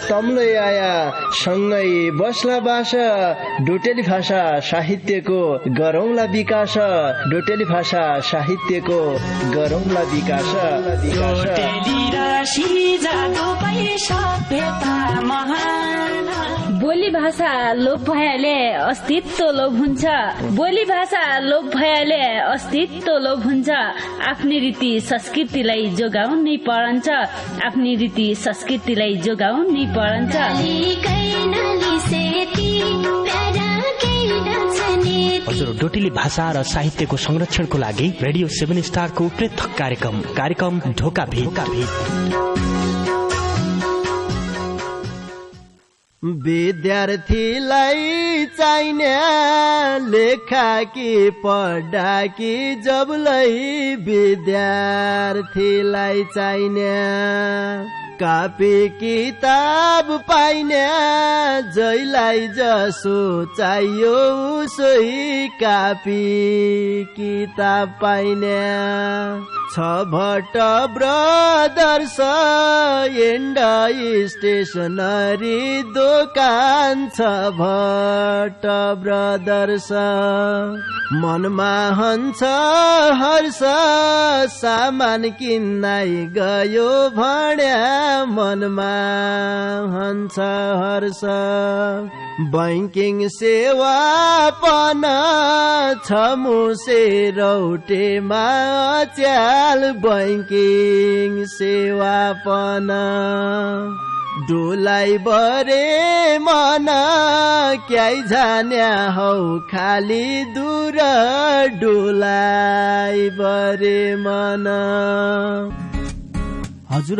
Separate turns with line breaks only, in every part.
तम्लै आया सँगै बस्ला बास डोटेली भाषा साहित्यको गरौँला विकास डोटेली भाषा साहित्यको गरौँला विकास
बोली भाषा लोप भएले अस्तित्व लोप हुन्छ बोली भाषा लोप भएले अस्तित्व लोप हुन्छ आफ्नै रीति संस्कृतिलाई जोगाउनै पर्छ आफ्नै रीति संस्कृतिलाई जोगाउनै पर्छ
हजुर डोटेली भाषा र साहित्यको संरक्षणको लागि रेडियो 7 स्टारको पृथक कार्यक्रम ढोका भेट
विद्यार्थीलाई चाहिने लेखा कि पढा कि जबलै विद्यार्थीलाई चाहिने कापी किताब पाइने जैलाई जसो चाहियो उसै कापी किताब पाइने छ भट्ट ब्रदर्स एन्ड स्टेसनरी दोकान छ भट्ट ब्रदर्स मनमा हन्छ हर्ष सामान किन्नै गयो भन्या मनमा हन्छ हर्ष बैंकिङ सेवा पन छ मुसे रौटेमा च्याल बैंकिङ सेवा पन डोलाई बरे मन क्याइ जान्या हौ खाली दूर डोलाई बरे मन हजुर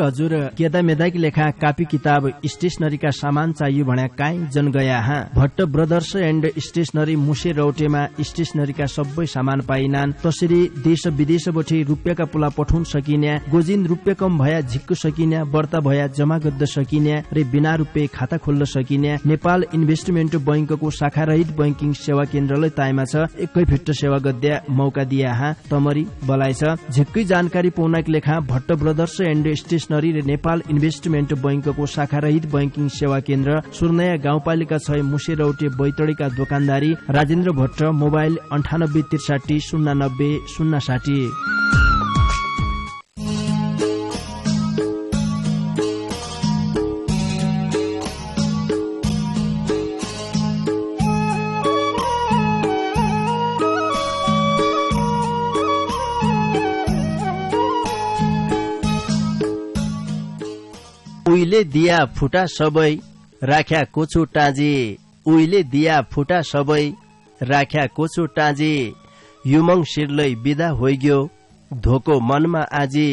केदा मेदाकी लेखा कापी किताब स्टेशनरीका सामान चाहियो भन्या काई जन गया हाँ भट्ट ब्रदर्स एन्ड स्टेशनरी मुसे रौटेमा स्टेशनरीका सबै सामान पाइनान् तसरी देश विदेशबाट रुपियाँका पुला पठाउन सकिन्या गोजिन रुपियाँ कम भया झिक्क सकिन्या बढ्ता भया जमा गद्द सकिन्या र बिना रुपियाँ खाता खोल्न सकिन्या नेपाल इन्भेस्टमेन्ट बैंकको शाखा रहित बैंकिङ सेवा केन्द्रलाई ताइमा छ एकै फिट सेवा गद्या मौका दिया हाँ तमरी बलाइ छ झिक्कै जानकारी पाउनका लेखा भट्ट ब्रदर्स एन्ड स्टेशनरी र नेपाल इन्भेस्टमेन्ट बैंकको शाखा रहित बैंकिङ सेवा केन्द्र सुर्नया गाउँपालिका 6 मुसे रौटे बैतडीका दोकानदारी राजेन्द्र भट्ट मोबाइल 9863 090 060 उहिले दिया फुटा सबै राख्या कोचो टाँजे उहिले दिया फुटा सबै राख्या कोचो टाँजे युमङ शिरलै बिदा होइग्यो धोको मनमा आजे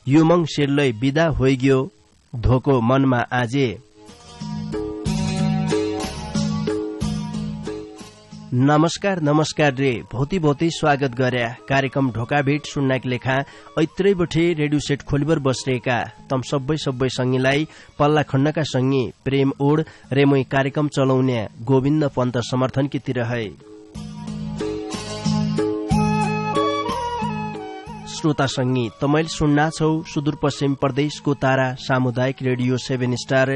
युमङ शिरलै बिदा होइग्यो धोको मनमा आजे नमस्कार रे भौती स्वागत गर्या कार्यक्रम ढोका भेट सुन्नाक लेखा ऐत्रै बठे रेडियो सेट खोलिबर बसरेका तम सबै संगीलाई पल्ला खण्डका संगी प्रेम ओड रेमोई कार्यक्रम चलाउने गोविन्द पन्त समर्थन की है श्रोता संगी तमैल सुन्ना छौ सुदूरपश्चिम प्रदेशको तारा सामुदायिक रेडियो 7 स्टार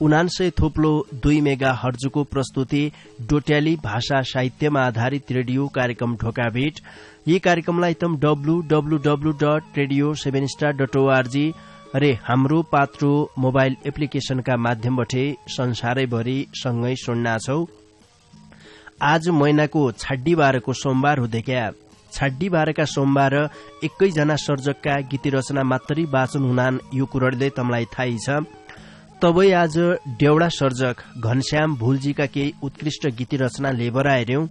99.2 मेगा हर्जको प्रस्तुति डोट्याली भाषा साहित्यमा आधारित रेडियो कार्यक्रम ढोका भेट यी कार्यक्रमलाई तम www.radio7star.org रे हाम्रो पात्रो मोबाइल एप्लिकेशनका माध्यमबाट संसारैभरि सँगै सुन्ना छौ। आज महिनाको छाड्डी बारको सोमबार हुँदैक्या छाड्डी बारका सोमबार एकैजना सर्जकका गीत रचना मात्रै वाचन हुनान् यो कुराले तमलाई थाहै छ। तबै आज डेउडा सर्जक घनश्याम भुलजीका केही उत्कृष्ट गीत रचना लेबर आएर्यौं।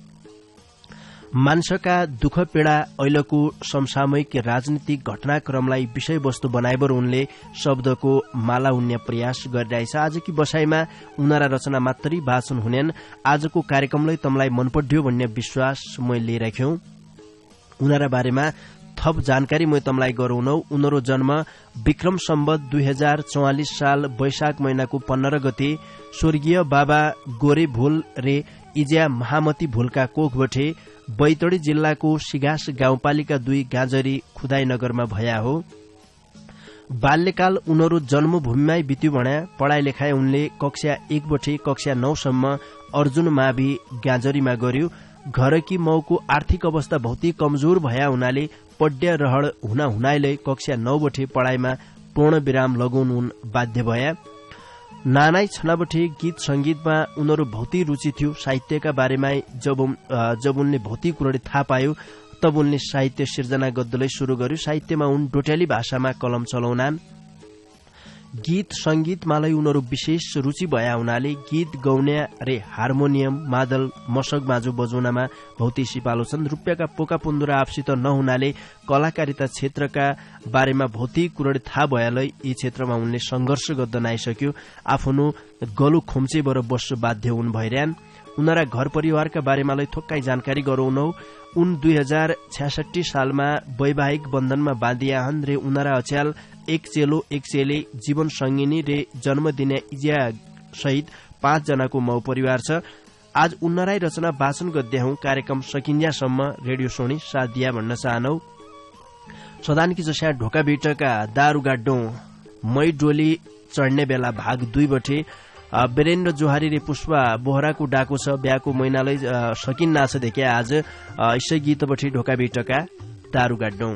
मान्छका दुःख पीड़ा अहिलेको समसामयिक राजनीतिक घटनाक्रमलाई विषयवस्तु बनाइबर उनले शब्दको माला उन्ने प्रयास गरिरहेछ। आजकी बसाइमा उनारा रचना मात्रै वाचन हुनेन्। आजको कार्यक्रमलाई तमलाई मनपर्यो भन्ने विश्वास मैले लिइराख्यौं। उनारा बारेमा थप जानकारी म तमलाई गराउनौ। उनीहरु जन्म विक्रम सम्वत 2044 साल वैशाख महिनाको 15 गते स्वर्गीय बाबा गोरे भुल रे इज्या महामती भुलका कोखबठे बैतडी जिल्लाको सिगास गाउँपालिका 2 गाजरी खुदाई नगरमा भया हो। बाल्यकाल उनीहरू जन्मभूमिमै बित्यो भने पढाइ लेखाइ उनले कक्षा 1 बटे कक्षा 9 सम्म अर्जुन मावि गाँजरीमा गर्यो। घरकी माउको आर्थिक अवस्था बहुतै कमजोर भया हुनाले पढ्य रहर हुनाले कक्षा 9 बटे पढाइमा पूर्ण विराम लगाउनु बाध्य भया। नानाई छनाबटे गीत संगीतमा उनीहरू बहुतै रुचि थियो। साहित्यका बारेमा जब उनले बहुतै कुराहरू थाहा पायो तब उनले साहित्य सिर्जना गद्दलै शुरू गर्यो। साहित्यमा उन डोट्याली भाषामा कलम चलाउनान्। गीत संगीतमालाई उनीहरू विशेष रुचि भया हुनाले गीत गाउने रे हार्मोनियम मादल मसक बाजु बजाउनमा बहुतै सिपालु छन्। रुपियाँका पोका पुन्दुरा आपसित नहुनाले कलाकारिता क्षेत्रका बारेमा बहुतै कुराहरू थाहा भएलै यी क्षेत्रमा उनले संघर्ष गर्द नआइसक्यो। आफ्नो गलो खुम्चेबाट बस्नु बाध्य हुन भइरहन्। उनीहरा घर परिवारका बारेमा थोक्कै जानकारी गराउनौ। उन 2066 सालमा वैवाहिक बन्धनमा बाँधिया हन् रे उनीहरा अच्याल एक चेलो एक चेले जीवन संगिनी रे जन्मदिने इजा सहित 5 जनाको मौ परिवार छ। आज उन्नराई रचना वाचन गद्या हौं। कार्यक्रम सकिन्यासम्म रेडियो सोनी साथ दिया भन्न चाहनौ। सदानकी जस्या ढोका बेटका दारू गाड्डौं मै डोली चढ्ने बेला भाग 2 बटे वीरेन्द्र जोहारी रे पुष्पा बोहराको डाको छ। ब्याको महिनालाई सकिन्न छ देखे आज यसै गीतबटी ढोका बेटका दारू गाड्डौं।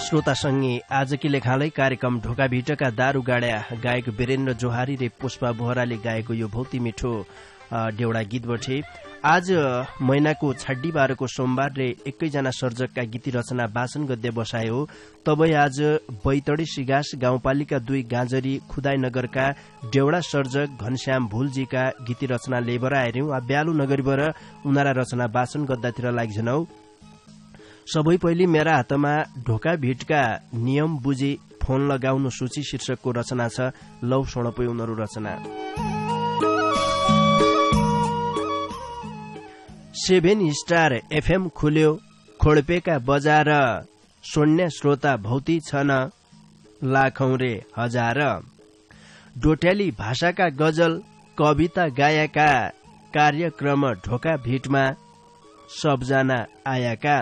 श्रोतासँगै आजकी लेखालाई कार्यक्रम ढोका भिटका दारू गाड्या गायक वीरेन्द्र जोहारी रे पुष्पा बोहराले गाएको यो बहुतै मिठो डेउडा गीत बटे। आज महिनाको 26 सोमबार रे एकैजना सर्जकका गीती रचना वाचन गद्य बसाए हो। तबै आज बैतडी सिगास गाउँपालिका 2 गाँजरी खुदाई नगरका डेउडा सर्जक घनश्याम भुलजीका गीती रचना लेबर आएर्यौं। ब्यालु नगरीबाट उनीहरा रचना वाचन गद्दातिर लाग्छनौ। सबै पहिले मेरा हातमा ढोका भिटका नियम बुझी फोन लगाउनु सूची शीर्षकको रचना छ। लौ सोणपै उनीहरू रचना। 7 स्टार एफएम खुल्यो खोडपेका बजार सुन्ने श्रोता भौती छन् लाखौं रे हजार। डोट्याली भाषाका गजल कविता गायका कार्यक्रम ढोका भिटमा सबजना आएका।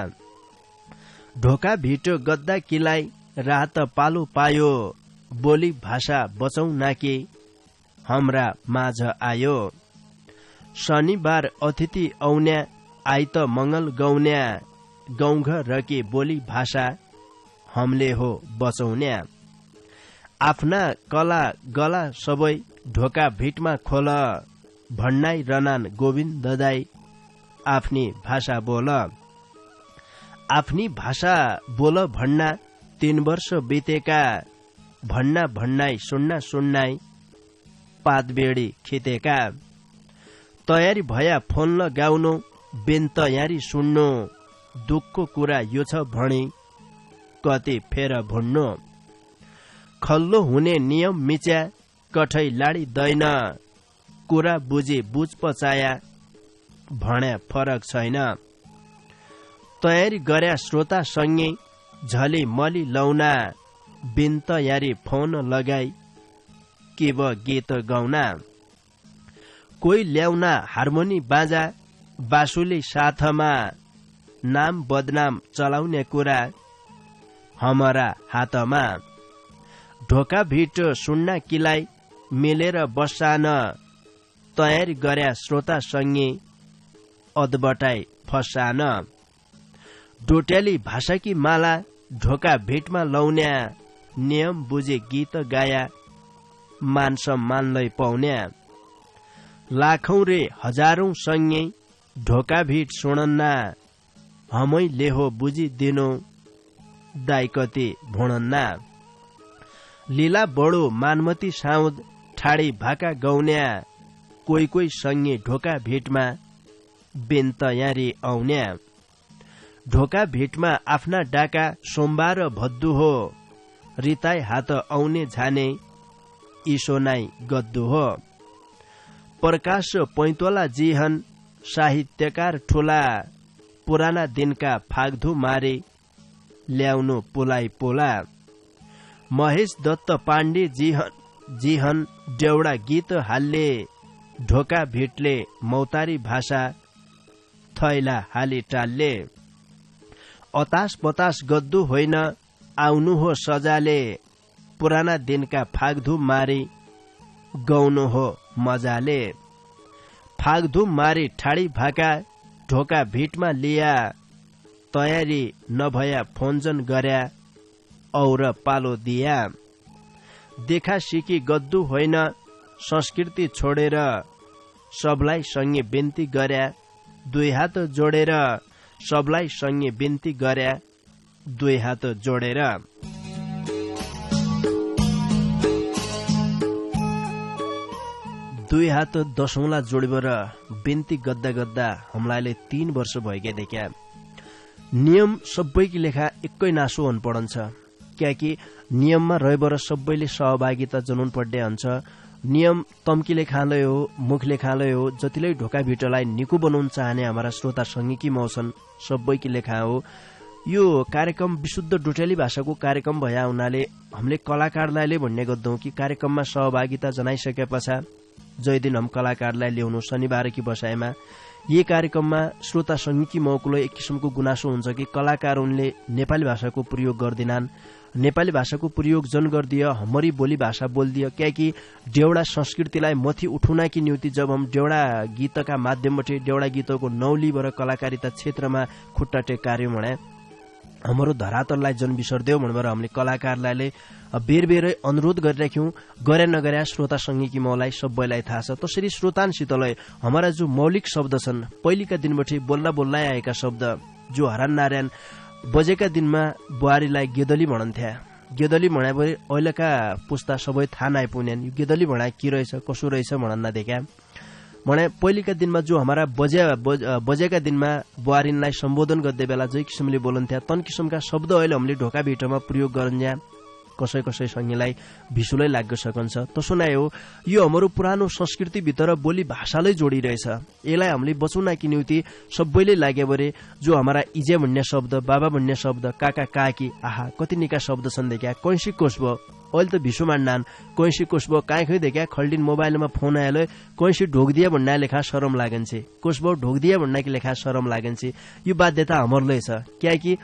ढोका भिटो गद्दा किलाई रात पालो पायो बोली भाषा बचौ नाके हाम्रा माझ आयो। शनिबार अतिथि औन्या आइत मंगल गौन्या गाउँघर रके बोली भाषा हमले हो बचौन्या। आफ्ना कला गला सबै ढोका भिटमा खोल भन्नाई रनान गोविन्द ददाई आफ्नी भाषा बोल। आफ्नी भाषा बोल भन्ना 3 वर्ष बितेका भन्ना भन्नाई सुन्ना सुन्नाई पातबेडी खितेका। तयारी भया फोन लगाउनु बेन तयारी सुन्नु दुःखको कुरा यो छ भणी कति फेर भुण्नु खल्लो हुने नियम मिच्या कठै लाडिँदैन कुरा बुझी बुझ पचाया भन्या फरक छैन तयारी गर्या श्रोता सँगै झली मली लौना बिन तयारी फोन लगाई केव गीत गाउना कोही ल्याउना हार्मोनी बाजा बाँसुली साथमा नाम बदनाम चलाउने कुरा हमारा हातमा ढोका भिट सुन्न किलाई मिलेर बसान तयारी गर्या श्रोता सँगै अदबटाई फसान डोट्याली भाषाकी माला ढोका भेटमा लौन्या नियम बुझे गीत गाया मान सम्मानलाई पाउन्या लाखौं रे हजारौं सँगै ढोका भिट सुणन्ना हमै लेहो बुझी दिनु दाइ कति भुणन्ना लीला बडो मानमती साउद ठाडी भाका गौन्या कोही कोही सँगै ढोका भेटमा बिन तयारी आउन्या ढोका भेटमा आफ्ना डाका सोमबार भद्दु हो रिताई हात आउने झाने ईसोनाई गद्दु हो प्रकाश पैतोला जीहन साहित्यकार ठुला पुराना दिनका फाग्धु मारे ल्याउनु पोलाई पोला महेश दत्त पाण्डे जीहन डेउडा गीत हाल्ले ढोका भेटले मौतारी भाषा थैला हाली टाल्ले अतास पतास गद्दु होइन आउनु हो सजाले पुराना दिनका फाग्धुम मारी गाउनु हो मजाले फाग्धुम मारी ठाडी भाका ढोका भिटमा लिया तयारी नभया फोनजन गर्या और पालो दिया देखा सिकी गद्दु होइन संस्कृति छोडेर सबलाई सँगै बिन्ती गर्या दुई हात जोडेर सबलाई सँगै बिन्ती गर्या दुई हात जोडेर दुई हात दशौंला जोडेर बिन्ती गद्दा गद्दा हमलाले 3 वर्ष भएका देखा नियम सबैकी लेखा एकै नासो हुन पड़न्छ क्याकि नियममा रहेबर सबैले सहभागिता जनाउनु पर्ने हुन्छ नियम तम्कीले खालय हो मुखले खालय हो जतिले ढोका भिटलाई निको बनाउन चाहने हाम्रा श्रोता संगीकी मौसन सबैकी लेखा हो यो कार्यक्रम विशुद्ध डोटेली भाषाको कार्यक्रम भया हुनाले हामीले कलाकारलाई भन्ने गर्दौं कि कार्यक्रममा सहभागिता जनाइसकेपछि जय दिन हम कलाकारलाई ल्याउनु शनिबारकी बसाइमा यी कार्यक्रममा श्रोता संगीकी मौकुलो एक किसिमको गुनासो हुन्छ कि कलाकार उनले नेपाली भाषाको प्रयोग गर्दिनान् नेपाली भाषाको प्रयोग जन गर्दियो हमरी बोली भाषा बोल्दियो क्याकि डेउडा संस्कृतिलाई मथि उठुनाकी नियुति जब हम डेउडा गीतका माध्यमबाट डेउडा गीतको नौलीबाट कलाकारिता क्षेत्रमा खुट्टा टेक्कार्यौं भने हाम्रो धरातललाई जन बिसर्देऊ भनेर हामीले कलाकारलाई बेर बेरै अनुरोध गरिराख्यौं गरे नगर्या श्रोता संगीकी मौलाई सबैलाई थाहा छ त्यसरी श्रोतानसितलाई हाम्रा जो मौलिक शब्द छन् पहिलेका दिनबाट बोल्ला बोल्ला आएका शब्द जो हरान नारायण बजेका दिनमा बुहारीलाई गेदली भणन्थ्या गेदली भणाए अहिलेका पुस्ता सबै थाहा नआइपुग्यान् यो गेदली भणा के रहेछ कसो रहेछ भणन्न देख्या भने पहिलेका दिनमा जो हमारा बजेका दिनमा बुहारीलाई सम्बोधन गर्दै बेला जै किसिमले बोलन्थ्या तन किसिमका शब्द अहिले हामीले ढोका भिटमा प्रयोग गरन्या कसै कसै सँगैलाई भिसुलै लाग्न सकन्छ त्यसो नै हो यो हाम्रो पुरानो संस्कृति भित्र बोली भाषालाई जोडिरहेछ यसलाई हामीले बचाउनकी निम्ति सबैले लागे बरे जो हमारा इजे भन्ने शब्द बाबा भन्ने शब्द काका काकी आहा कति निका शब्द छन् देखा कैसी कोष भयो अहिले त भिसु मान्नान कैसी कोष भयो काहीँ खै देखा खल्डिन मोबाइलमा फोन आएलो कैसी ढोक्दिया भन्ने लेखा शरम लागन्छे कोष भयो ढोक्दिया भन्ने लेखा शरम लागन्छे यो बाध्यता हाम्रो छ क्याकि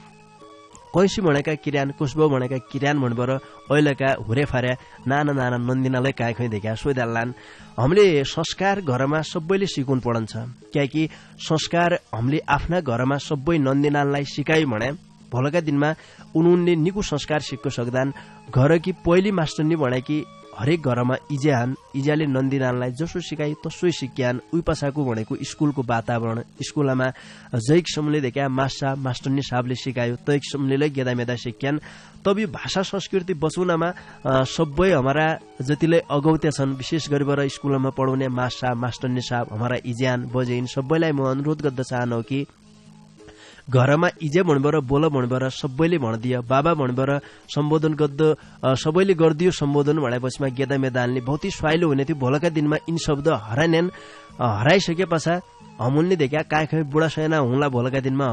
कैसी भनेका किरान कुशबो भनेका किरान भन्बर अहिलेका हुरे फार्या नाना नाना नन्दिनालाई काहीँ खै देखा सोइदालान् हामीले संस्कार घरमा सबैले सिकाउनु पर्छ क्याकि संस्कार हामीले आफ्ना घरमा सबै नन्दिनालाई सिकाइ भने भोलका दिनमा उनले निको संस्कार सिक्न सक्दान घरकी पहिली मास्टरनी भने कि हरेक घरमा इजान इजाले नन्दिनालाई जसो सिकाइ तसो सिक्यान उही पछाको भनेको स्कुलको वातावरण स्कुलमा जै किसिमले देखा मास्टरनी साहबले सिकायो तै किसिमले गेदामेदा सिक्यान तब यो भाषा संस्कृति बचाउनमा सबै हमारा जतिले अगौते छन् विशेष गरेर स्कुलमा पढाउने मास्टरनी साहब हमारा इजान बजेइन सबैलाई म अनुरोध गर्न चाहन्छु कि घरमा इजे भन्बर बोल भन्बर सबैले भनिदियो बाबा भन्बर सम्बोधन गर्दो सबैले गरिदियो सम्बोधन भनेपछि गेदा मैदानले बहुत ही स्वाइलो हुने थियो। भोलका दिनमा यिन शब्द हराएनन्। हराइसके पश्चात हमले देखा काय खै बुढा सैना हुँला भोलका दिनमा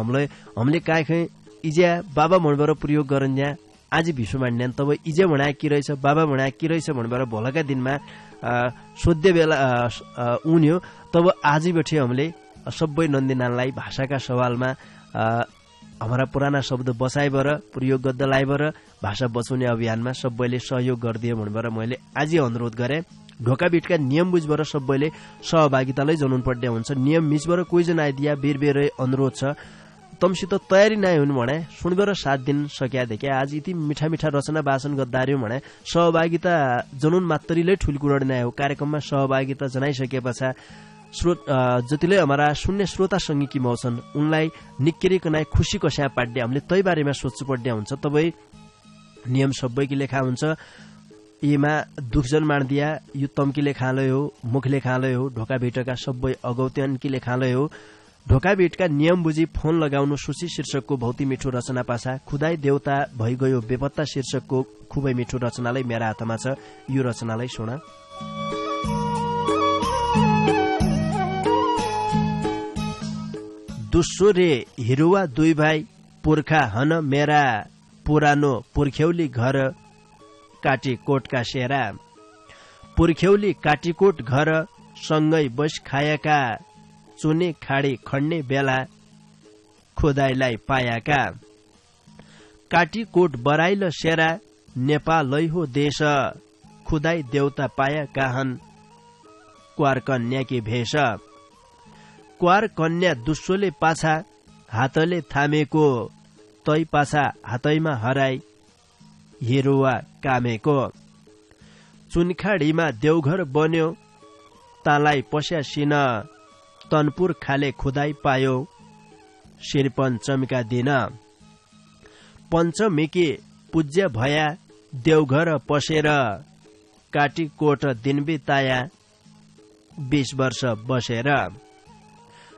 हामीले काय खै इजे बाबा भन्बर प्रयोग गरन्या आज विश्व मान्यान तब इजे भनाए के रहेछ बाबा भनाए के रहेछ भन्बर भोलका दिनमा सोध्य बेला उन्यो। तब आज बैठे हामीले सबै नन्दीनानलाई भाषाका सवालमा हमारा पुराना शब्द बसाइबर प्रयोग गर्दा लाइबर भाषा बचाउने अभियानमा सबैले सहयोग गरिदियो भनेर मैले आज अनुरोध गरे। ढोकाबिटका नियम बुझबर सबैले सहभागितालाई जनाउनु पर्ने हुन्छ। नियम मिचबर कोही जना आइदिया बेर अनुरोध छ तमसित तयारी नै हुनु भने सुनबर 7 दिन सकिया देखे आज यति मिठा मिठा रचना वाचन गर्दार्यो भने सहभागिता जनुन मात्रीले ठुल कुरा नै हो। कार्यक्रममा सहभागिता जनाइसके पछा जतिले हमारा सुन्ने श्रोता संगीकी मौछन् उनलाई निक्केरीको नाइ खुशी कस्या पाड्ने हामीले तै बारेमा सोच्नु पर्ने हुन्छ। तबै नियम सबैकी लेखा हुन्छ। यीमा दुखजन मान्दिया यो तम्की लेखालय हो मुख लेखालय हो ढोका भेटका सबै अगौत्यानकी लेखालय हो। ढोका भेटका नियम बुझी फोन लगाउनु सूची शीर्षकको भौती मिठो रचना पासा खुदाई देवता भइगयो बेपत्ता शीर्षकको खुबै मिठो रचनालाई मेरा हातमा छ। यो रचनालाई सुन। दुस्सोरे हिरुवा दुई भाइ पुर्खा हन मेरा पुरानो पुर्ख्यौली घर काटीकोटका सेरा पुर्ख्यौली काटीकोट घर सँगै बस खाएका चुने खाडी खड्ने बेला खुदाईलाई पायाका काटीकोट बराइल सेरा नेपालै हो देश खुदाई देवता पाया काहन क्वार कन्याकी भेष क्वार कन्या दुस्सोले पाछा हातले थामेको तै पाछा हातैमा हराई हेरुवा कामेको चुनखाडीमा देउघर बन्यो तालाई पस्या सिन तनपुर खाले खुदाई पायो शिरपञ्चमीका दिन पञ्चमीकी पूज्य भया देउघर पसेर काटीकोट दिन बिताया 20 वर्ष बसेर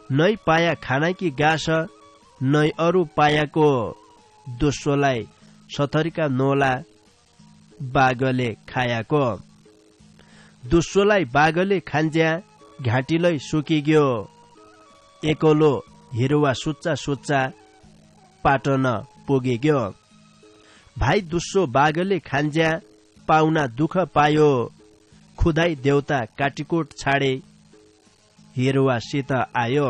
नै पाया खानाकी गाँस नै अरू पायाको दोस्रोलाई सथरीका नोला बागले खायाको दोस्रोलाई बागले खान्ज्या घाँटीलै सुकिग्यो एकोलो हिरुवा सुच्चा सुच्चा पाटन पुगिग्यो भाइ दुस्रो बागले खान्ज्या पाउना दुख पायो खुदाई देवता काटीकोट छाडे हिरुवासित आयो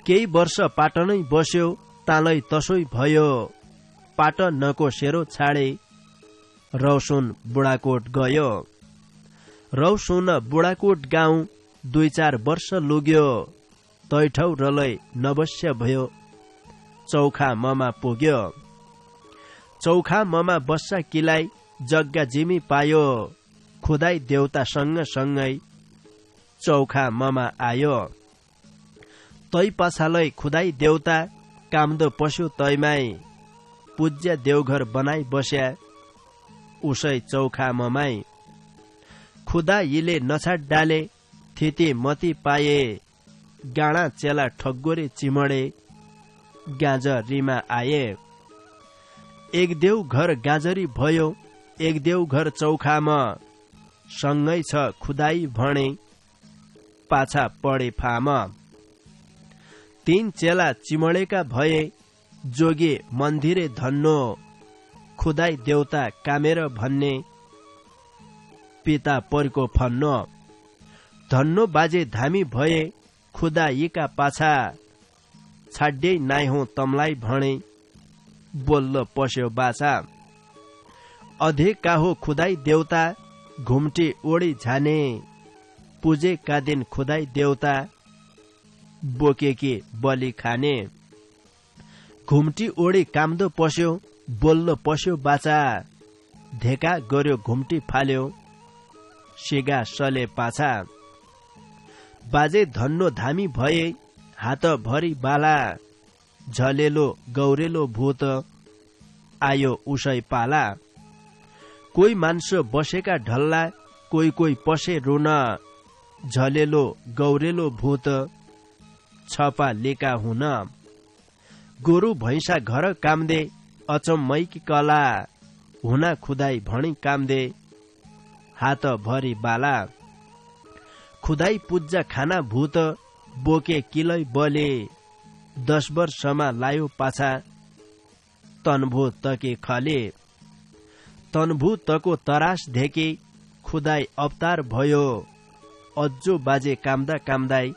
केही वर्ष पाटनै बस्यो तालै तसोई भयो पाटनको सेरो छाडे रौसुन बुढाकोट गयो रौसुन बुढाकोट गाउँ 2-4 वर्ष लुग्यो तैठौ रलै नवश्य भयो चौखा ममा पुग्यो चौखा ममा बस्सा किलाई जग्गा जिमी पायो खुदाई देवता सँगसँगै चौखा ममा आयो तै पाछालै खुदाई देवता कामदो पशु तैमाई पूज्य देवघर बनाई बस्या उसै चौखा ममाई खुदाईले नछाड डाले थिति मती पाए गाँडा चेला ठगोरे चिमडे गाँजरीमा आए एक देव घर गाँजरी भयो एक देव घर चौखामा सँगै छ खुदाई भने पाछा पढे फाम 3 चेला चिमडेका भए जोगे मन्दिरे धन्नो खुदाई देवता कामेर भन्ने पिता परको फन्नो धन्नो बाजे धामी भए खुदाईका पाछा छाड्दै नाइ हो तमलाई भने बोल्लो पस्यो बाछा अधेका हो खुदाई देवता घुम्टी ओडी झाने पूजे का दिन खुदाई देवता बोकेकी बलि खाने घुम्टी ओडी कामदो पस्यो बोल्लो पस्यो बाचा धेका गर्यो घुम्टी फाल्यो सिगा सले पाछा बाजे धन्नो धामी भए हात भरी बाला झलेलो गौरेलो भूत आयो उसै पाला कोही मान्छे बसेका ढल्ला कोही पसे रुन झलेलो गौरेलो भूत छपा लेका हुन गोरु भैंसा घर कामदे अचम्मैकी कला हुना खुदाई भणी कामदे हात भरी बाला खुदाई पुज्जा खाना भूत बोके किलै बले 10 वर्षमा लायो पाछा तनभू तके खले तनभू तको तरास धेके खुदाई अवतार भयो अज्जो बाजे कामदा कामदाई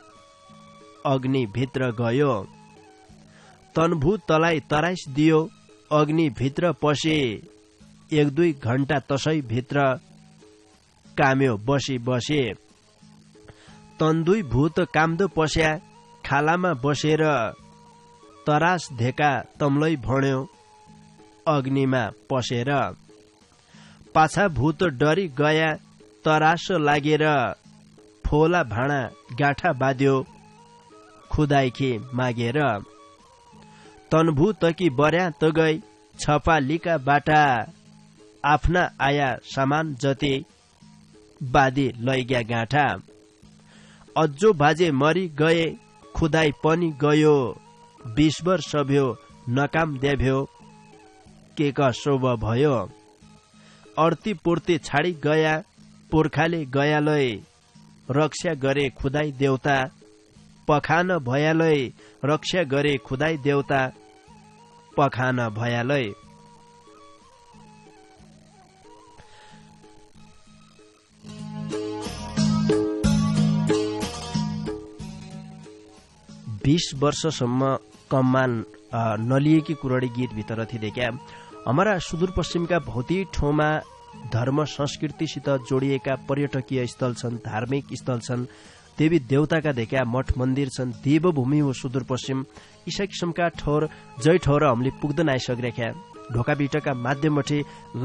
अग्नि भित्र गयो तनभू तलाई तराइस दियो अग्नि भित्र पसे 1-2 घण्टा तसै भित्र काम्यो बसी बसे तन्दुई भूत कामदो पस्या खालामा बसेर तरास धेका तम्लै भण्यो अग्निमा पसेर पाछा भूत डरी गया तरास लागेर फोला भाँडा गाठा बाध्यो खुदाइखे मागेर तनभू तकी बर्या त गई छपालीका बाटा आफ्ना आया सामान जति बादी लैग्या गाँठा अज्जो बाजे मरी गए खुदाई पनि गयो 20 वर्ष भ्यो नकाम देभ्यो के कसोब भयो अर्ती पूर्ति छाडी गया पुर्खाले गयालै रक्षा गरे खुदाई देउता पखान भयालै रक्षा गरे खुदाई देउता पखान भयालै 20 वर्षसम्म कम्मान नलिएकी कुरडी गीत भित्र थिए क्या हमारा सुदूरपश्चिमका भौतिक ठाउँमा धर्म संस्कृतिसित जोडिएका पर्यटकीय स्थल छन् धार्मिक स्थल छन् देवी देवताका देखा मठ मन्दिर छन् देवभूमि हो सुदूरपश्चिम इसा किसिमका ठौर जय ठौर हामीले पुग्दैन आइसकेका ढोका बिटका माध्यमबाट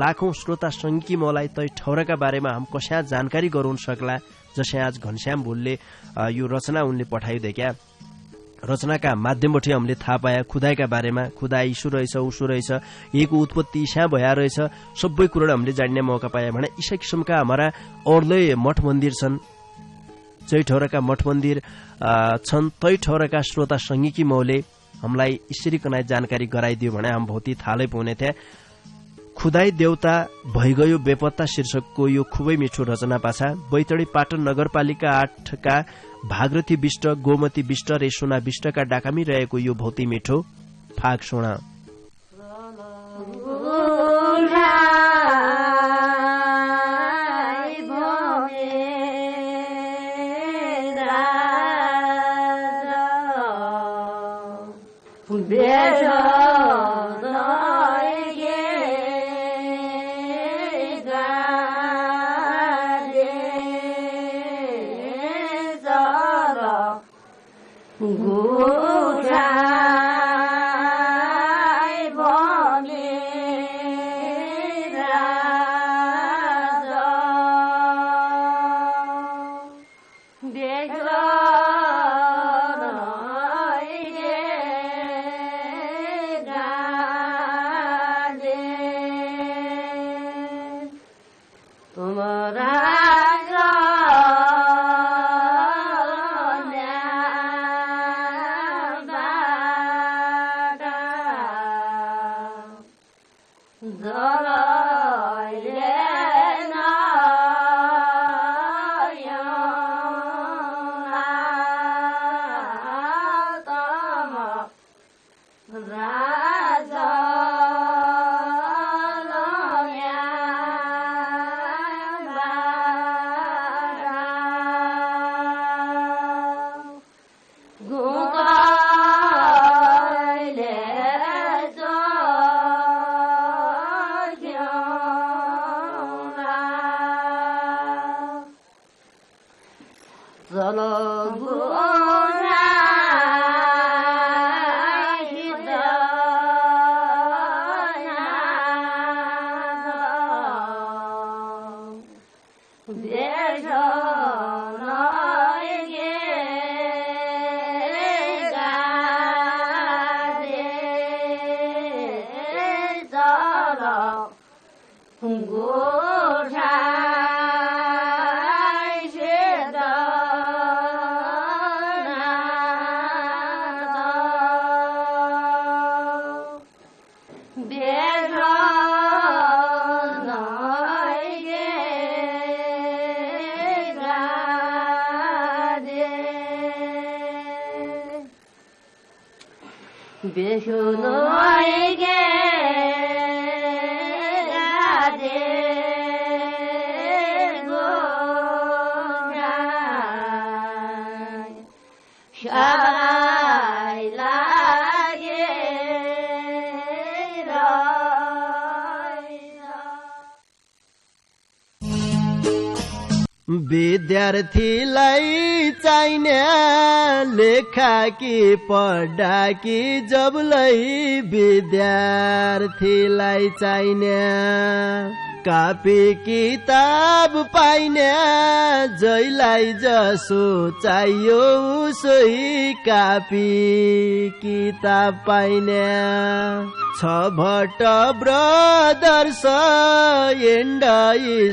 लाखौं श्रोता संगी मलाई तै ठौरका बारेमा हम कस्या जानकारी गराउन सक्ला जसै आज घनश्याम भुलले यो रचना उनले पठाइदिए क्या रचनाका माध्यमबाट हामीले थाहा पाया खुदाईका बारेमा खुदाई इसु रहेछ उसु रहेछ यहीको उत्पत्ति ईसा भया रहेछ सबै कुरा हामीले जान्ने मौका पाए भने ईसा किसिमका हमारा औरलै मठ मन्दिर छन् जै ठौरका मठ मन्दिर छन् तै ठौरका श्रोता संगीकी मौले हामीलाई यसरी कनाई जानकारी गराइदियो भने हम भौती थालै पाउने थिए खुदाई देउता भइगयो बेपत्ता शीर्षकको यो खुबै मिठो रचना पाछा बैतडी पाटन नगरपालिका 8 का भागरथी विष्ट गोमती विष्ट र सोना विष्टका डाकामी रहेको यो भौती मिठो फाग सोना
बेसुनो आएगे राधे गोरा शाबाई लागे
विद्यार्थीलाई चाहिने लेखा कि पढा कि जबलाई विद्यार्थीलाई चाहिने कापी किताब पाइने जैलाई जसो चाहियो उसै कापी किताब पाइने छ भट्ट ब्रदर्स एन्ड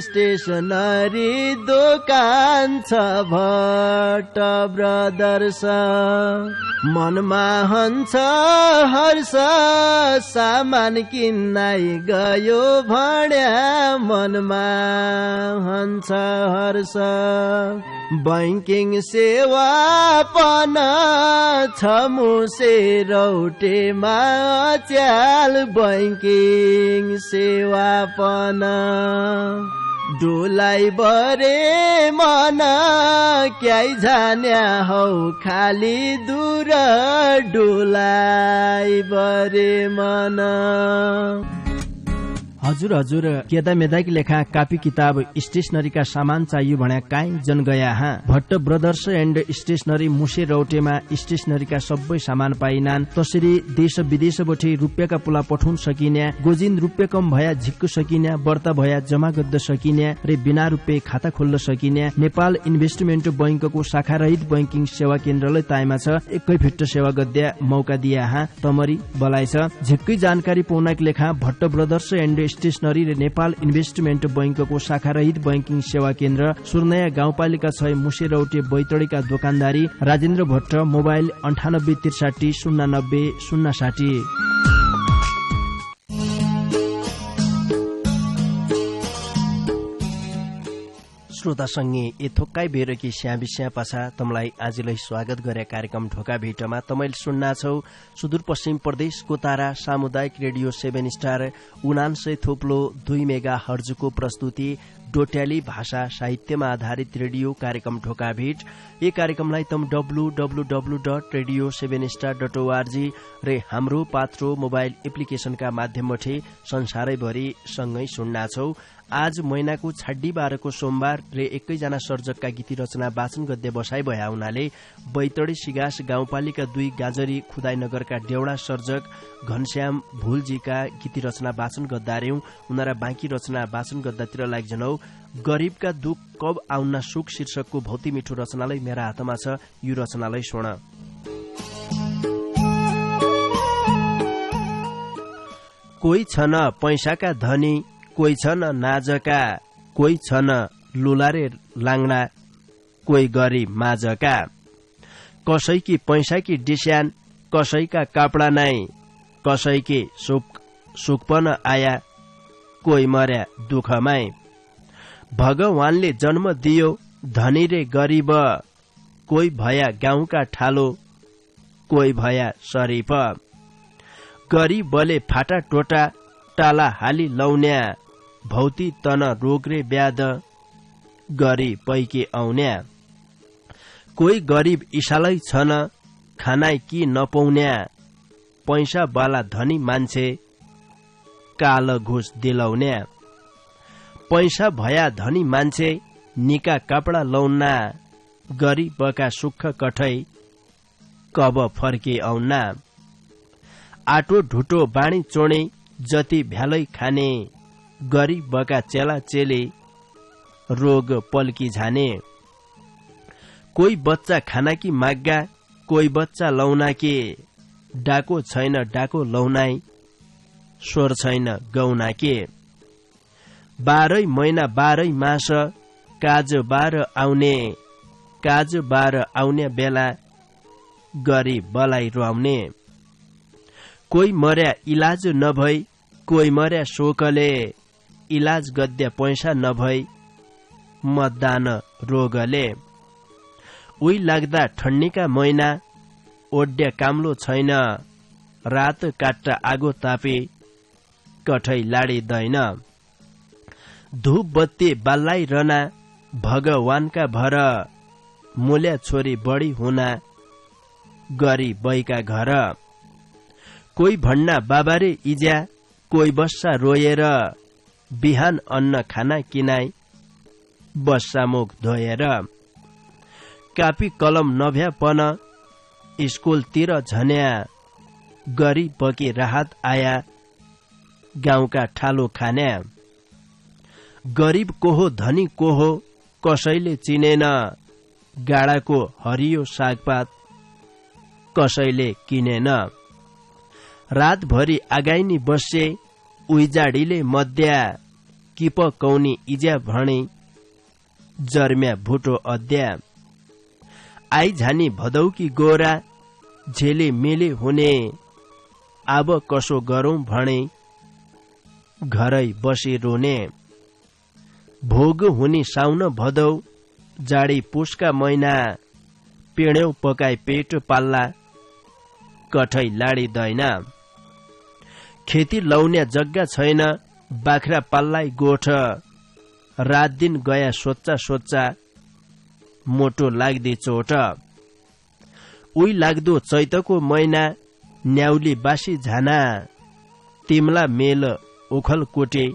स्टेसनरी दोकान छ भट्ट ब्रदर्स मनमा हन्छ हर्ष सामान किन्नै गयो भन्या मनमा हन्छ हर्ष बैंकिङ सेवा पन छ मुसे रौटेमा च्याल बैंकिङ सेवा पन डोलाई बरे मन क्याइ जान्या हौ खाली दूर डोलाई बरे मन हजुर हजुर केदा मेदाकी लेखा कापी किताब स्टेशनरीका सामान चाहियो भन्या काई जन गया हा भट्ट ब्रदर्स एन्ड स्टेशनरी मुसे रौटेमा स्टेशनरीका सबै सामान पाइनान् तसरी देश विदेशबाट रुपियाँका पुला पठाउन सकिन्या गोजिन रुपियाँ कम भया झिक्क सकिन्या बर्ता भया जमा गद्द सकिन्या रे बिना रुपियाँ खाता खोल्न सकिन्या नेपाल इन्भेस्टमेन्ट बैंकको शाखारहित बैंकिङ सेवा केन्द्रले ताइमा छ एकै फिट सेवा गद्या मौका दिया हा तमरी बलाइ छ झिक्कै जानकारी पाउनका लेखा भट्ट ब्रदर्स एन्ड स्टेशनरी र नेपाल इन्भेस्टमेन्ट बैंकको शाखारहित बैंकिङ सेवा केन्द्र सुर्नया गाउँपालिका 6 मुसे रौटे बैतडीका दोकानदारी राजेन्द्र भट्ट मोबाइल 9863 090 060। श्रोता संगे यथोक्काई बेरकी स्याबिस्या पाछा तमलाई आजलाई स्वागत गरे कार्यक्रम ढोका भेटमा तमैले सुन्ना छौ सुदूरपश्चिम प्रदेशको तारा सामुदायिक रेडियो 7 स्टार 99.2 मेगा हर्जको प्रस्तुति डोट्याली भाषा साहित्यमा आधारित रेडियो कार्यक्रम ढोका भेट। यो कार्यक्रमलाई तम www.radio7star.org रे हाम्रो पात्रो मोबाइल एप्लिकेशनका माध्यमबाट संसारैभरि सँगै सुन्ना छौ। आज महिनाको 26 सोमबार रे एकैजना सर्जकका गीती रचना वाचन गद्य बसाई भया हुनाले बैतडी सिगास गाउँपालिका 2 गाजरी खुदाईनगरका डेउडा सर्जक घनश्याम भुलजीका गीती रचना वाचन गद्दार्यौं। उनीहरा बाँकी रचना वाचन गद्दातिर लाग्जनौ। गरीबका दुख कब आउन्ना सुख शीर्षकको भौती मिठो रचनालाई मेरा हातमा छ। यो रचनालाई सुन। कोही छन पैसाका धनी, कोही छन नाजका, कोही छन लुलारे लाङ्ना, कोही गरीब माझका। कसैकी पैसाकी डिस्यान, कसैका कापडा नै, कसैकी सुख पन आया, कोही मर्या दुःखमै। भगवानले जन्म दियो धनी रे गरीब, कोही भया गाउँका ठालो, कोही भया शरीफ। गरीबले फाटा टोटा टाला हाली लौन्या, भौती तन रोग रे ब्याद, गरी पैके आउन्या। कोही गरीब इसालै छन खानाइ कि नपाउन्या, पैसा बाला धनी मान्छे काल घुस दिलाउन्या। पैसा भया धनी मान्छे निका कपडा लौन्ना, गरीबका सुख कठै कब फर्के आउन्ना। आटो ढुटो बाणी चोणे जति भ्यालै खाने, गरीबका चेला चेले रोग पल्की झाने। कोही बच्चा खाना कि माग्गा, कोही बच्चा लौना के, डाको छैन डाको लौनाई, स्वर छैन गौना के। 12 महिना 12 मास काज 12 आउने, काज 12 आउने बेला गरीब बलाई रुवाउने। कोही मर्या इलाज नभई, कोही मर्या शोकले, इलाज गद्य पैसा नभई मतदान रोगले। उही लाग्दा ठण्डीका महिना ओड्या काम्लो छैन, रात काट्टा आगो तापे कठै लाडिँदैन धूप बत्ती बाल्लाई रना भगवानका भर मूल्या छोरी बढी हुना गरी बैका घर कोही भन्ना बाबारे इज्या कोही बस्सा रोएर बिहान अन्न खाना किनाई बस्सा मुख धोएर कापी कलम नभ्यापन स्कुलतिर झन्या गरी बकी राहत आया गाउँका ठालो खान्या गरीब को हो धनी को हो कसैले चिनेन गाडाको हरियो सागपात कसैले किनेन रातभरि आगाइनी बसे उइजाडीले मध्या किप कौनी इज्या भणी जर्म्या भुटो अद्या आई झानी भदौकी गोरा झेले मेले हुने अब कसो गरौं भने घरै बसी रोने भोग हुनी साउन भदौ जाडी पुसका महिना पिण्यौ पकाई पेट पाल्ला कठै लाडिँदैन खेती लाउने जग्गा छैन बाख्रा पाल्लाई गोठ रात दिन गया सोच्चा सोच्चा मोटो लाग्दी चोट उही लाग्दो चैतको महिना न्याउली बासी झाना तिमला मेल ओखल कोटे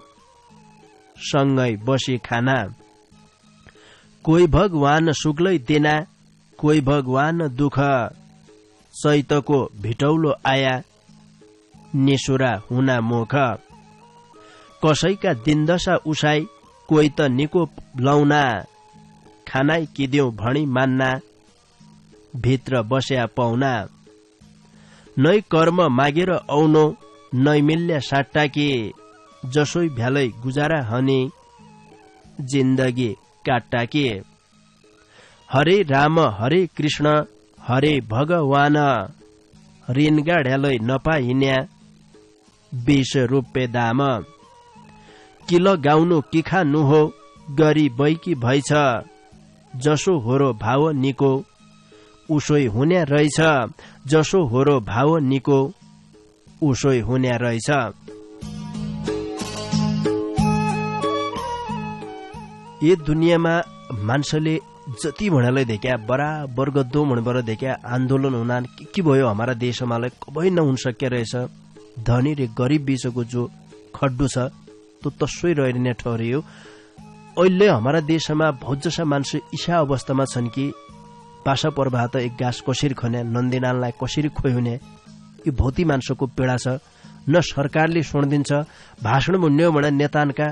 सँगै बसी खाना कोही भगवान सुक्लै देना कोही भगवान दुख चैतको भिटौलो आया निसुरा हुना मुख कसैका दिनदशा उसाई कोही त निको लौना खानाई किदेऊ भणी मान्ना भित्र बस्या पाउना नै कर्म मागेर औनो नै मिल्ल्या साट्टाके जसोई भ्यालै गुजारा हने जिन्दगी काट्टाके हरे राम हरे कृष्ण हरे भगवान ऋण गाढ्यालै नपाइन्या 20 रुपे दाम किलो गाउनु किखा नुहो गरी बैकी भइछ जसो होरो भाव निको उसोई हुन्या रहेछ जसो होरो भाव निको उसोई हुन्या रहेछ यो दुनियाँमा मान्छेले जति भनेलाई देख्या बराबर गद्दो भनेर देख्या आन्दोलन हुना के भयो हमारा देशमा कबै नहुन सक्या रहेछ धनी र गरीब बीचको जो खड्डु छ त्यो तसै रहने ठहरियो अहिले हमारा देशमा बहुत जसा मान्छे इच्छा अवस्थामा छन् कि पासा पर्भात एक गाँस कसरी खन्या नन्दिनाललाई कसरी खोइहुने यो भौती मान्छेको पीडा छ न सरकारले सुनिदिन्छ भाषण मुन्यो भने नेतानका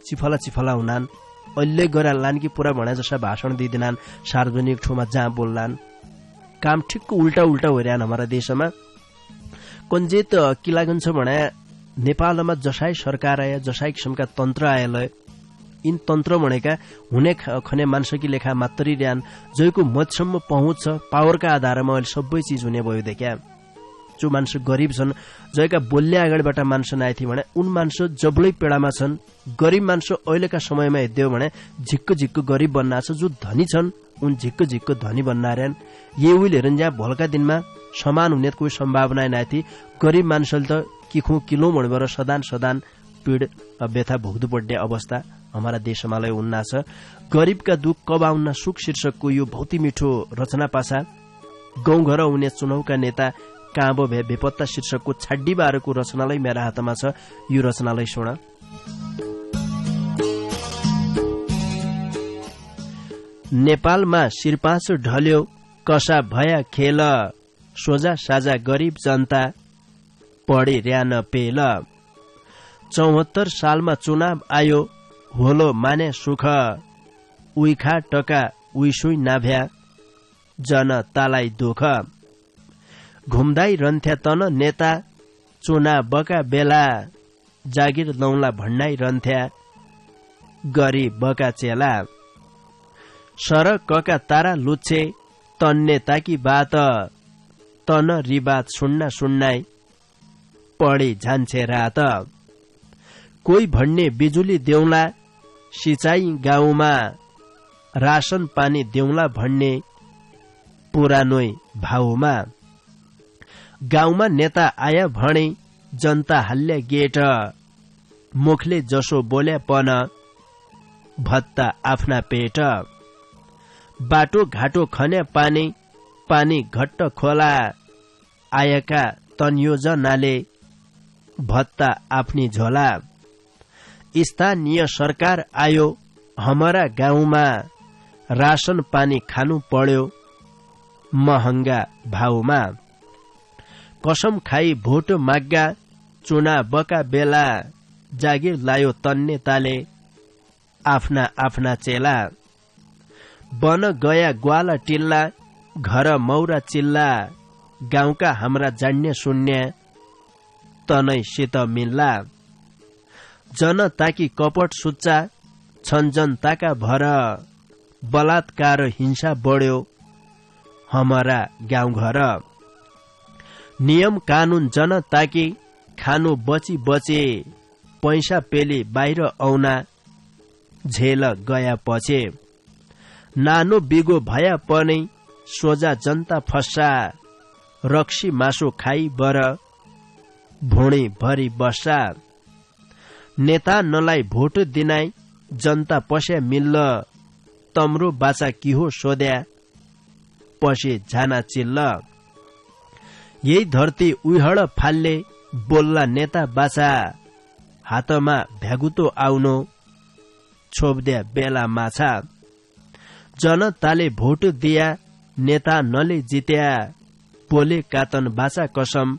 चिफला हुनान् अहिले गरा लानकी पुरा भने जसा भाषण दिदिनान् सार्वजनिक ठाउँमा जहाँ बोल्लान् काम ठिक्क उल्टा होइरहन हमारा देशमा कन्जेत किलागन्छ भने नेपालमा जसाई सरकार आए जसाई किसिमका तन्त्र आएलय इन तन्त्र भनेका हुने खने मान्छेकी लेखा मात्रै र्यान जयको मतसम्म पहुँच छ पावरका आधारमा अहिले सबै चीज हुने भयो देख्या जो मान्छे गरीब छन् जयका बोल्ने अगाडिबाट मान्छे नआए थिए भने उन मान्छे जबलै पेडामा छन् गरीब मान्छे अहिलेका समयमा हेर्दियो भने झिक्क गरीब बन्ना छ जो धनी छन् उन झिक्क धनी बन्ना रह्यान् ये उहिले हेरन जहाँ भोलका दिनमा समान हुने कोही सम्भावना नआए थिए गरीब मान्छेले त किखु किलो भनेर सदान पीड व्यथा भोग्दु पर्ने अवस्था हमारा देशमा उन्ना छ गरीबका दुख कब आउन्ना सुख शीर्षकको यो भौती मिठो रचना पासा गाउँघर हुने चुनावका नेता काँबो भए बेपत्ता शीर्षकको छाड्डी बारको रचनालाई मेरा हातमा छ यो रचनालाई सुन नेपालमा शिरपाँच ढल्यो कसा भया खेल सोझा साझा गरीब जनता पढे र्यान पेल 74 सालमा चुनाव आयो होलो माने सुख उइखा टका उइसुई नाभ्या जनतालाई दुख घुम्दै रन्थ्या तन नेता चुनावका बेला जागिर लौला भन्नाइ रन्थ्या गरीब बका चेला सरकका तारा लुच्छे तन्ने ताकी बात तन रिबात सुन्नाइ पढे झान्छे रात कोही भन्ने बिजुली देउला सिंचाई गाउँमा राशन पानी देउला भन्ने पुरानोई भाउमा गाउँमा नेता आया भने जनता हल्ल्या गेट मुखले जसो बोल्या पन भत्ता आफ्ना पेट बाटो घाटो खन्या पानी घट्ट खोला आएका तन्योजनाले भत्ता आफ्नी झोला स्थानीय सरकार आयो हमारा गाउँमा राशन पानी खानु पर्यो महँगा भाउमा कसम खाई भोट माग्गा चुनावका बेला जागिर लायो तन्नेताले आफ्ना चेला बन गया ग्वाला टिल्ला घर मौरा चिल्ला गाउँका हाम्रा जान्ने शून्य तनैसित मिल्ला जनताकी कपट सुच्चा छन् जनताका भर बलात्कार हिंसा बढ्यो हमारा गाउँघर नियम कानून जनताकी खानु बचे पैसा पेली बाहिर औना झेल गया पछि नानो बिगो भया पनि सोझा जनता फस्सा रक्सी मासु खाई बर भुँडी भरी बस्सा नेता नलाई भोट दिनाई जनता पस्या मिल्ल तम्रो बाचा कि हो सोध्या पछि झाना चिल्ल यही धरती उइहड फाल्ले बोल्ला नेता बाचा हातमा भ्यागुतो आउनो छोप्द्या बेला माछा जनताले भोट दिया नेता नले जित्या बोले कातन बाचा कसम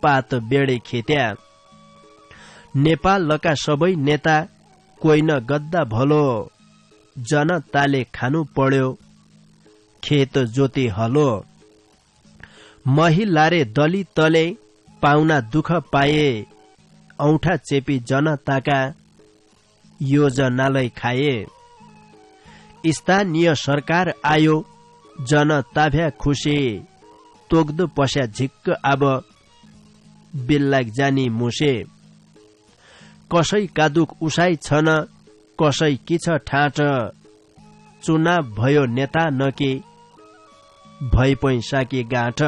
पात बेडे खेत्या नेपालका सबै नेता कोही न गद्दा भलो जनताले खानु पर्यो खेत जोती हलो महिलारे दलितले पाउना दुख पाए औठा चेपी जनताका योजनालाई खाए स्थानीय सरकार आयो जनताभ्या खुसी तोक्दो पस्या झिक्क अब बिल्लाग जानी मुसे कसै कादुक उसाई छन कसै किछ ठाट चुनाव भयो नेता नके भई पैसाकी गाँठ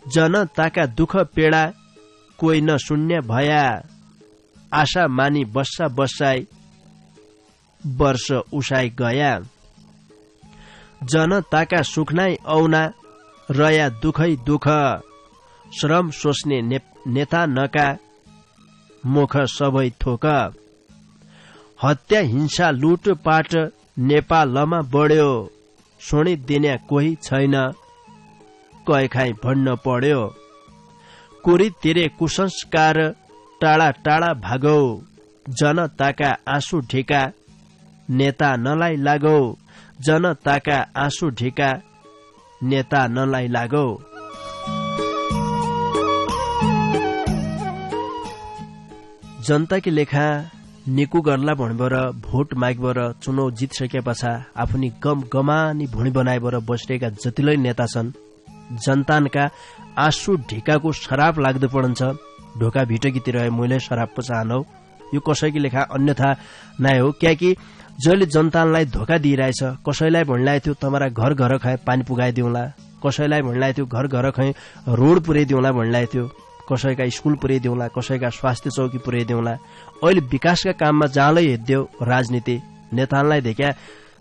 जनताका दुख पीडा कोही न शून्य भया आशा मानी बस्साई वर्ष उसाई गया जनताका सुखनाई औना रया दुखै दुख श्रम सोच्ने नेता नका मुख सबै थोक हत्या हिंसा लुटपाट नेपालमा बढ्यो सुनिदिने कोही छैन कयखाई भन्न पर्यो कुरीतिरे कुसंस्कार टाढा टाढा भागौ जनताका आँसु ढिका नेता नलाई लागौ जनताका आँसु ढिका नेता नलाई लागौ जनताकी लेखा निकु गर्ला भणबर भोट मागबर चुनाव जितसके पछा आफूनी गम गमानी भुणी बनाएबर बसिरहेका जतिलै नेता छन् जनतानका आँसु ढिकाको शराब लाग्दो पड़न्छ ढोका भिटकीतिर मैले शराब पो चाहनौ यो कसैकी लेखा अन्यथा नै हो क्याकि जसले जनतालाई धोका दिइरहेछ कसैलाई भन्लाइ थियो तमरा घर घर खै पानी पुगाइदिउँला कसैलाई भन्लाइ थियो घर घर खै रोड पुर्याइदिउँला भन्लाइ थियो कसैका स्कुल पुर्याइदिउँला कसैका स्वास्थ्य चौकी पुर्याइदिउँला अहिले विकासका काममा जाँदै हेद्यो राजनीति नेतालाई देख्या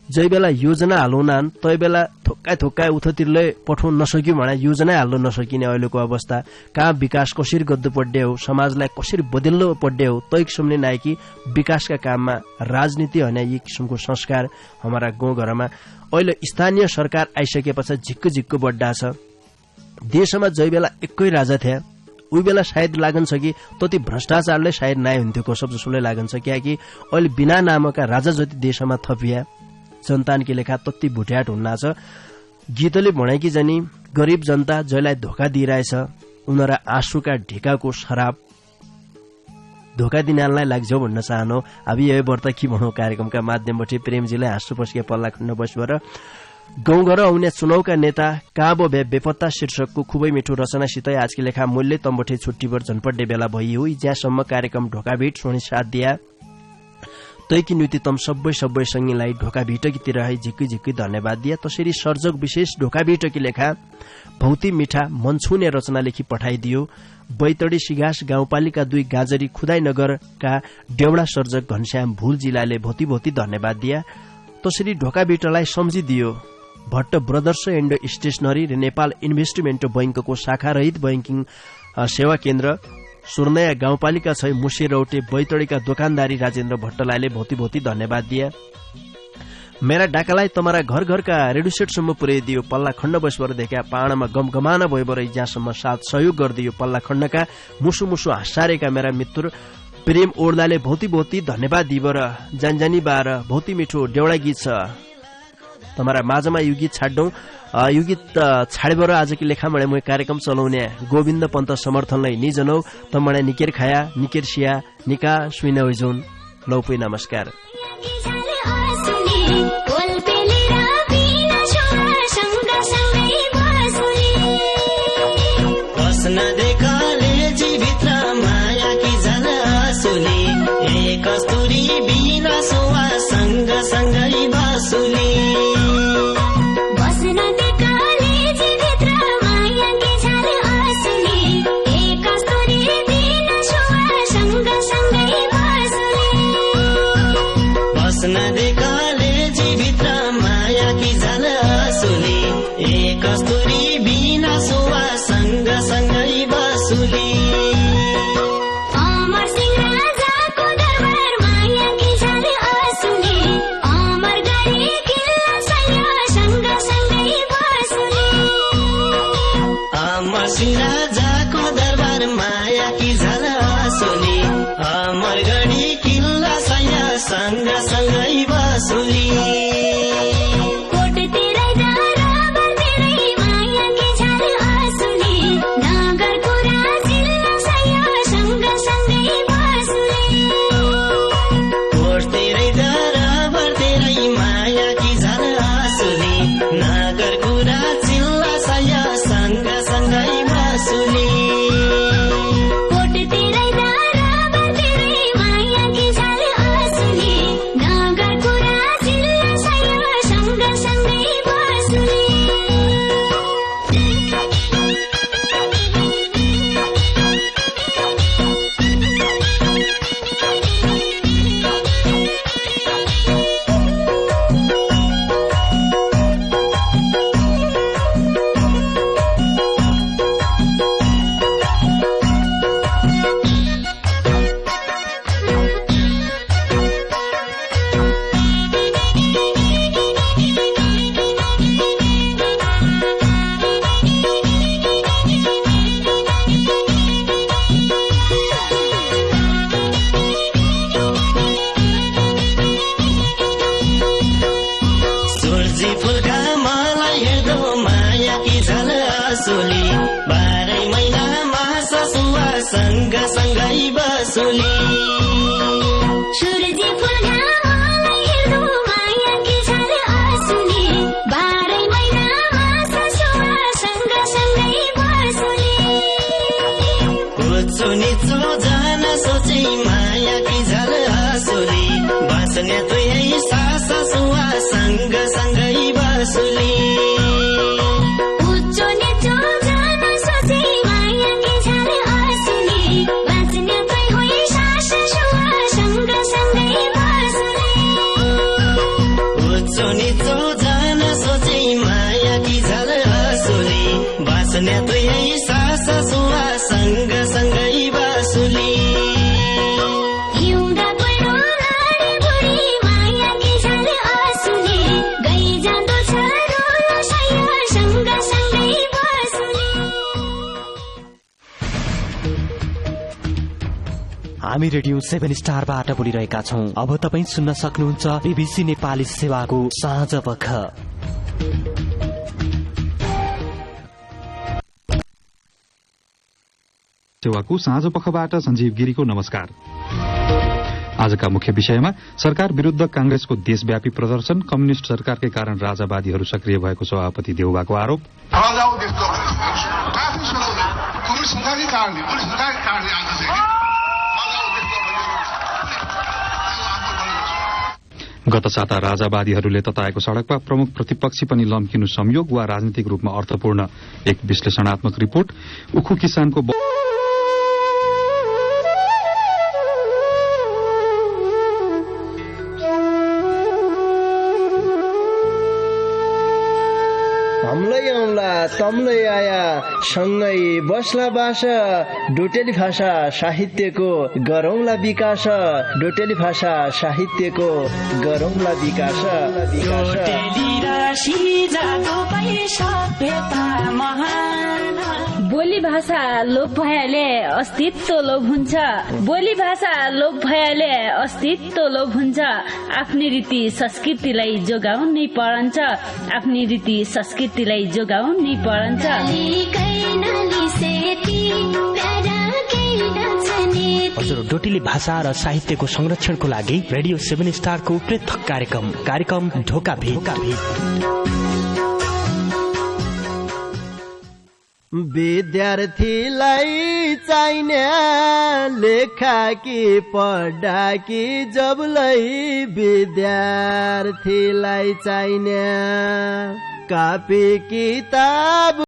जै बेला योजना हालौनान् तै बेला थोक्काइ उथोतिरले पठाउन नसक्यो भने योजना हाल्न नसकिने अहिलेको अवस्था कहाँ विकास कसरी गर्दो पड्डे हो समाजलाई कसरी बदल्नु पड्डे हो तै किसिमले नायकी विकासका काममा राजनीति होइन यी किसिमको संस्कार हमारा गाउँघरमा अहिले स्थानीय सरकार आइसकेपछि झिक्क बड्डा छ देशमा जै बेला एकै राजा थिए उही बेला सायद लागन्छ कि तति भ्रष्टाचारले सायद नाइ हुन्थ्यो कसब जसोले लागन्छ कियाकि अहिले बिना नामका राजा जति देशमा थपिया जनतानकी लेखा तत्ति भुट्याट हुन्ना छ गीतले भनेकी जानी गरीब जनता जसलाई धोका दिइरहेछ उनीहरा आँसुका ढिकाको शराब धोका दिनालाई लाग्छ भन्न चाहनु अब यही वर्त के भनौं कार्यक्रमका माध्यमबाट प्रेमजीलाई हाँसु पस्के पल्ला खण्ड बसबर गाउँघर आउने चुनावका नेता काबो भे बेपत्ता शीर्षकको खुबै मिठो रचनासितै आजकी लेखा मूल्य तम्बोठे छुट्टीबर झनपड्डे बेला भई हो ज्यासम्म कार्यक्रम ढोकाभिट सोनी साथ दिया तैकी नीति तम सबै संगीलाई ढोका भिटकीतिर है झिक्की झिक्की धन्यवाद दिया। तसरी सर्जक विशेष ढोका भिटकी लेखा भौती मिठा मन छुने रचना लेखी पठाइदियो। बैतडी सिगास गाउँपालिका 2 गाजरी खुदाई नगरका डेउडा सर्जक घनश्याम भूल जिल्लाले भौती भौती धन्यवाद दिया। तसरी ढोका भिटलाई सम्झिदियो। भट्ट ब्रदर्स एण्ड स्टेशनरी र नेपाल इन्भेस्टमेन्ट बैंकको शाखा रहित बैंकिङ सेवा केन्द्र सुर्नया गाउँपालिका 6 मुसेरौटे बैतडीका दोकानदारी राजेन्द्र भट्टलाईले भौती भौती धन्यवाद दिया। मेरा डाकालाई तमारा घर घरका रेडियो सेटसम्म पुर्याइदियो। पल्ला खण्ड बसवर देखा पाहाडमा गमगमाना भइबरै जहाँसम्म साथ सहयोग गरिदियो। पल्ला खण्डका मुसु मुसु हाँसारेका मेरा मित्र प्रेम ओर्दाले भौती भौती धन्यवाद दिबर। जानजानी बार भौती मिठो डेउडा गीत छ तमारा माझमा यो गीत छाड्डौं। यो गीत छाडेबर आजकी लेखामणे म कार्यक्रम चलाउने गोविन्द पन्त समर्थनलाई निजनौ तमणे निकेर खाया निकेर सिया निका सुइन होइजोन लौपै नमस्कार।
कस्तुरी बिना सोवा सँग सँगै बासुली बस्न दे कलेजी भित्र माया के झाल आसुली एक कस्तुरी बिना सोवा सँग सँगै बासुली बस्न दे कलेजी भित्र माया के झाल आसुली एक कस्तुरी बिना सोवा सँग सँगै बासुली राजाको दरबार माया की झल आसुली अमर गढी किल्ला सैया सँग सँगै बासुली कोट तेरै दरबार तेरै माया की झल आसुली नगरको राजिल्ला सैया सँग सँगै बासुली कोट तेरै दरबार तेरै माया की झल आसुली नगरको राजिल्ला सैया सँग सँगै बासुली कोट तेरै दरबार तेरै माया की झल आसुली नगरको राजिल्ला सैया सँग सँगै बासुली बाह्रै महिनामा ससुवा सँग सँगै बासुली सूर्य फुललाई हेर्नु माया की झल आसुली बाह्रै महिनामा ससुवा सँग सँगै बासुली उच्चो निचो जान सोचे माया की झल आसुली बाँच्ने दुई सास ससुवा सँग सँगै बासुली ससुवा सँग सँगै बासुली एउटा पहिरो लाडे बुढी माया की झल आसुली गई जाँदो छ रोलो सैया सँग सँगै बासुली।
हामी रेडियो 7 स्टारबाट बोलिरहेका छौं। अब तपाईँ सुन्न सक्नुहुन्छ बीबीसी नेपाली सेवाको साँझ पख।
सेवाको साँझ पखबाट सञ्जीव गिरीको नमस्कार। आजका मुख्य विषयमा सरकार विरूद्ध कांग्रेसको देशव्यापी प्रदर्शन, कम्युनिष्ट सरकारकै कारण राजावादीहरू सक्रिय भएको सभापति देउबाको आरोप, गत साता राजावादीहरूले तताएको सड़कमा प्रमुख प्रतिपक्षी पनि लम्किनु संयोग वा राजनीतिक रूपमा अर्थपूर्ण एक विश्लेषणात्मक रिपोर्ट। उखु किसानको
हमलै आउला तमलै आया सँगै बस्ला बास डोटेली भाषा साहित्यको गरौँला विकास डोटेली भाषा साहित्यको गरौँला विकास
बोली भाषा लोप भएले अस्तित्व लोप हुन्छ। बोली भाषा लोप भएले अस्तित्व लोप हुन्छ। आफ्नै रीति संस्कृतिलाई जोगाउनै परन्छ। आफ्नै रीति संस्कृतिलाई जोगाउनै परन्छ।
हजुर, डोटेली भाषा र साहित्यको संरक्षणको लागि रेडियो 7 स्टारको पृथक कार्यक्रम ढोका भेट।
विद्यार्थीलाई चाहिने लेखा कि पढा कि जबलै विद्यार्थीलाई चाहिने कापी किताब